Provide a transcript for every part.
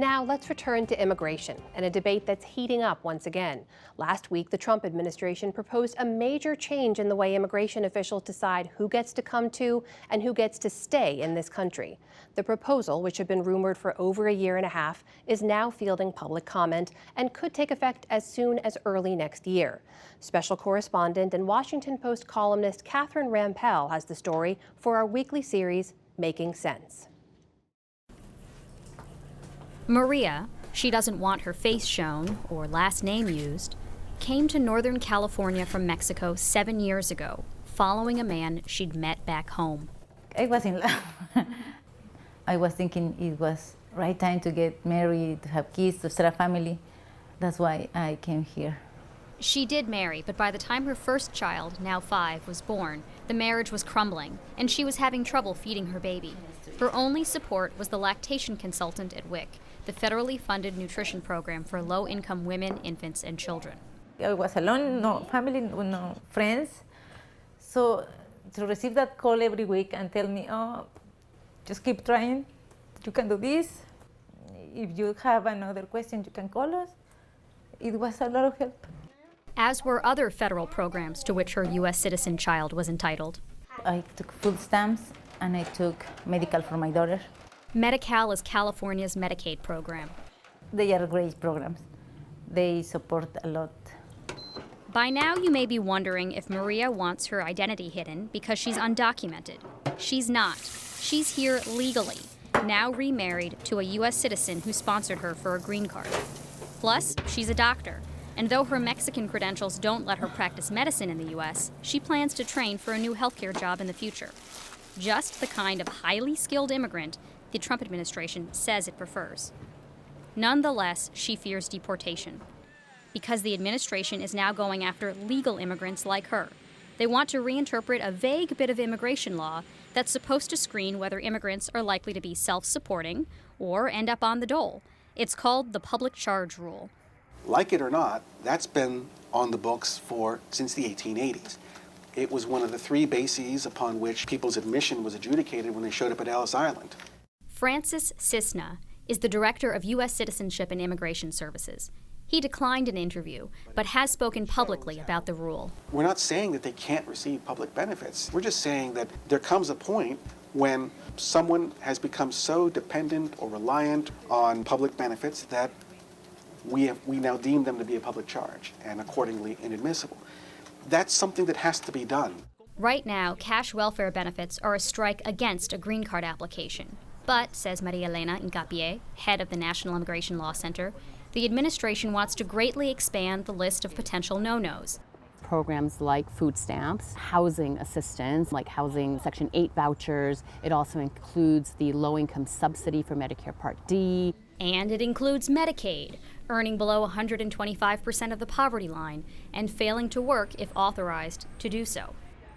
Now, let's return to immigration and a debate that's heating up once again. Last week, the Trump administration proposed a major change in the way immigration officials decide who gets to come to and who gets to stay in this country. The proposal, which had been rumored for over a year and a half, is now fielding public comment and could take effect as soon as early next year. Special correspondent and Washington Post columnist Catherine Rampell has the story for our weekly series, Making Sense. Maria, she doesn't want her face shown or last name used, came to Northern California from Mexico 7 years ago, following a man she'd met back home. I was in love. I was thinking it was right time to get married, to have kids, to start a family. That's why I came here. She did marry, but by the time her first child, now 5, was born, the marriage was crumbling, and she was having trouble feeding her baby. Her only support was the lactation consultant at WIC, the federally funded nutrition program for low-income women, infants, and children. I was alone, no family, no friends. So to receive that call every week and tell me, oh, just keep trying, you can do this. If you have another question, you can call us. It was a lot of help. As were other federal programs to which her U.S. citizen child was entitled. I took food stamps and I took medical for my daughter. Medi-Cal is California's Medicaid program. They are great programs. They support a lot. By now, you may be wondering if Maria wants her identity hidden because she's undocumented. She's not. She's here legally, now remarried to a U.S. citizen who sponsored her for a green card. Plus, she's a doctor, and though her Mexican credentials don't let her practice medicine in the U.S., she plans to train for a new healthcare job in the future. Just the kind of highly skilled immigrant the Trump administration says it prefers. Nonetheless, she fears deportation, because the administration is now going after legal immigrants like her. They want to reinterpret a vague bit of immigration law that's supposed to screen whether immigrants are likely to be self-supporting or end up on the dole. It's called the public charge rule. Like it or not, that's been on the books since the 1880s. It was one of the 3 bases upon which people's admission was adjudicated when they showed up at Ellis Island. Francis Cisna is the director of U.S. Citizenship and Immigration Services. He declined an interview, but has spoken publicly about the rule. We're not saying that they can't receive public benefits. We're just saying that there comes a point when someone has become so dependent or reliant on public benefits that we now deem them to be a public charge and accordingly inadmissible. That's something that has to be done. Right now, cash welfare benefits are a strike against a green card application. But, says Maria Elena Hincapié, head of the National Immigration Law Center, the administration wants to greatly expand the list of potential no-nos. Programs like food stamps, housing assistance, like housing Section 8 vouchers. It also includes the low-income subsidy for Medicare Part D. And it includes Medicaid, earning below 125% of the poverty line and failing to work if authorized to do so.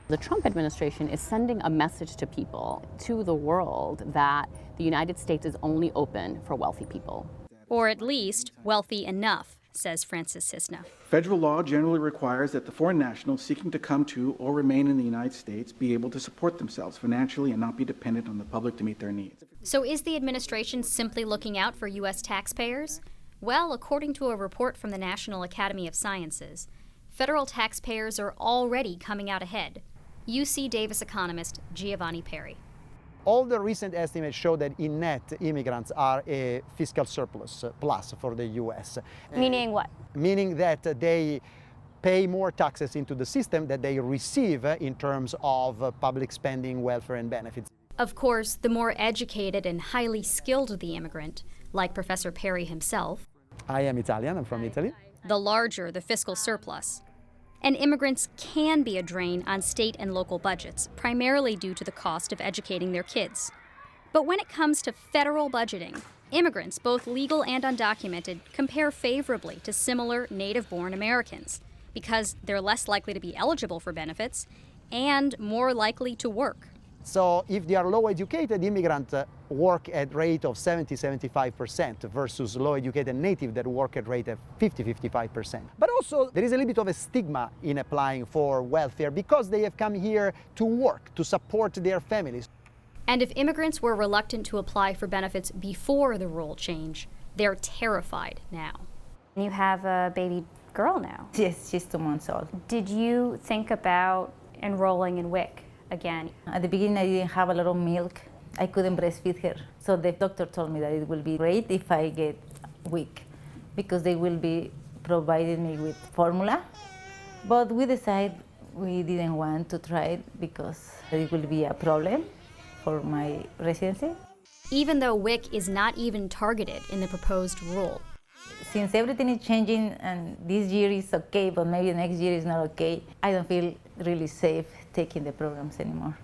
The Trump administration is sending a message to people, to the world, that the United States is only open for wealthy people. Or at least wealthy enough, says Francis Cisna. Federal law generally requires that the foreign nationals seeking to come to or remain in the United States be able to support themselves financially and not be dependent on the public to meet their needs. So is the administration simply looking out for U.S. taxpayers? Well, according to a report from the National Academy of Sciences, federal taxpayers are already coming out ahead. UC Davis economist Giovanni Perry. All the recent estimates show that in net, immigrants are a fiscal surplus plus for the U.S. Meaning what? Meaning that they pay more taxes into the system that they receive in terms of public spending, welfare, and benefits. Of course, the more educated and highly skilled the immigrant, like Professor Perry himself, I am Italian, I'm from Italy, the larger the fiscal surplus. And immigrants can be a drain on state and local budgets, primarily due to the cost of educating their kids. But when it comes to federal budgeting, immigrants, both legal and undocumented, compare favorably to similar native-born Americans because they're less likely to be eligible for benefits and more likely to work. So if they are low-educated, immigrants work at rate of 70-75% versus low-educated native that work at rate of 50-55%. But also there is a little bit of a stigma in applying for welfare because they have come here to work, to support their families. And if immigrants were reluctant to apply for benefits before the rule change, They're terrified now. You have a baby girl now. Yes, she's 2 months old. Did you think about enrolling in WIC again? At the beginning, I didn't have a lot of milk. I couldn't breastfeed her. So the doctor told me that it will be great if I get WIC because they will be providing me with formula. But we decided we didn't want to try it because it will be a problem for my residency. Even though WIC is not even targeted in the proposed rule. Since everything is changing and this year is okay, but maybe the next year is not okay, I don't feel really safe taking the programs anymore.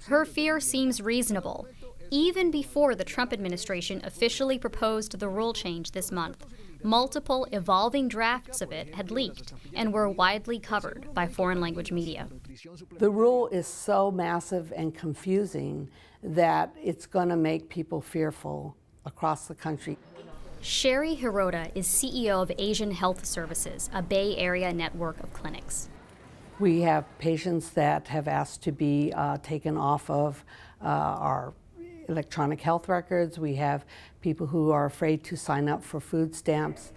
Her fear seems reasonable, even before the Trump administration officially proposed the rule change this month. Multiple evolving drafts of it had leaked and were widely covered by foreign language media. The rule is so massive and confusing that it's going to make people fearful across the country. Sherry Hirota is CEO of Asian Health Services, a Bay Area network of clinics. We have patients that have asked to be taken off of our electronic health records. We have people who are afraid to sign up for food stamps.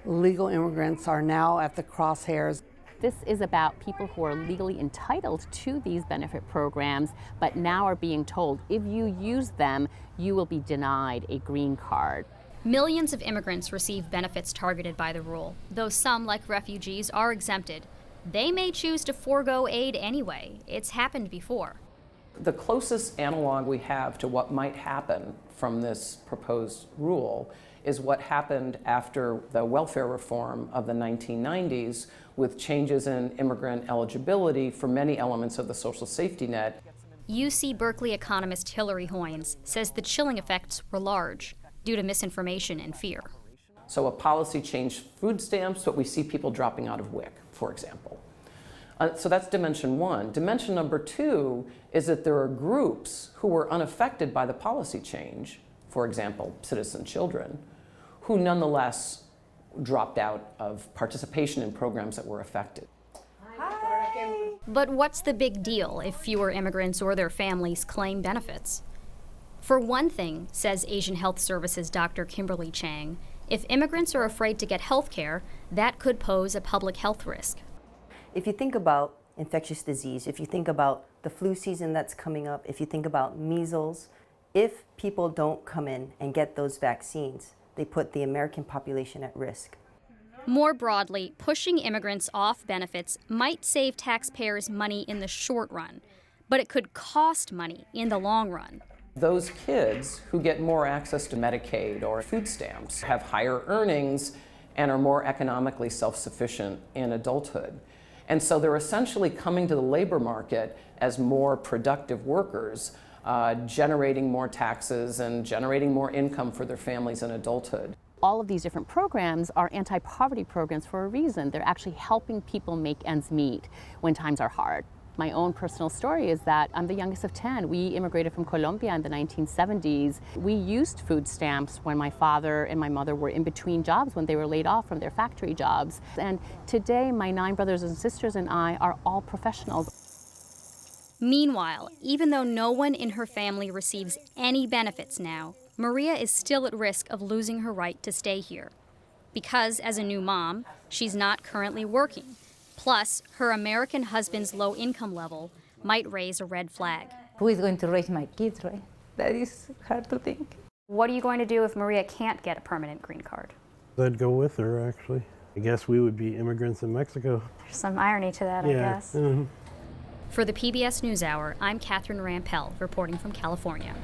Legal immigrants are now at the crosshairs. This is about people who are legally entitled to these benefit programs, but now are being told if you use them, you will be denied a green card. Millions of immigrants receive benefits targeted by the rule. Though some, like refugees, are exempted, they may choose to forego aid anyway. It's happened before. The closest analog we have to what might happen from this proposed rule is what happened after the welfare reform of the 1990s with changes in immigrant eligibility for many elements of the social safety net. UC Berkeley economist Hillary Hoynes says the chilling effects were large due to misinformation and fear. So a policy changed food stamps, but we see people dropping out of WIC, for example. So that's dimension one. Dimension number two is that there are groups who were unaffected by the policy change, for example, citizen children, who nonetheless dropped out of participation in programs that were affected. But what's the big deal if fewer immigrants or their families claim benefits? For one thing, says Asian Health Services Dr. Kimberly Chang, if immigrants are afraid to get health care, that could pose a public health risk. If you think about infectious disease, if you think about the flu season that's coming up, if you think about measles, if people don't come in and get those vaccines, they put the American population at risk. More broadly, pushing immigrants off benefits might save taxpayers money in the short run, but it could cost money in the long run. Those kids who get more access to Medicaid or food stamps have higher earnings and are more economically self-sufficient in adulthood. And so they're essentially coming to the labor market as more productive workers, generating more taxes and generating more income for their families in adulthood. All of these different programs are anti-poverty programs for a reason. They're actually helping people make ends meet when times are hard. My own personal story is that I'm the youngest of 10. We immigrated from Colombia in the 1970s. We used food stamps when my father and my mother were in between jobs, when they were laid off from their factory jobs. And today, my 9 brothers and sisters and I are all professionals. Meanwhile, even though no one in her family receives any benefits now, Maria is still at risk of losing her right to stay here. Because, as a new mom, she's not currently working. Plus, her American husband's low income level might raise a red flag. Who is going to raise my kids, right? That is hard to think. What are you going to do if Maria can't get a permanent green card? I'd go with her, actually. I guess we would be immigrants in Mexico. There's some irony to that, I guess. For the PBS NewsHour, I'm Catherine Rampell, reporting from California.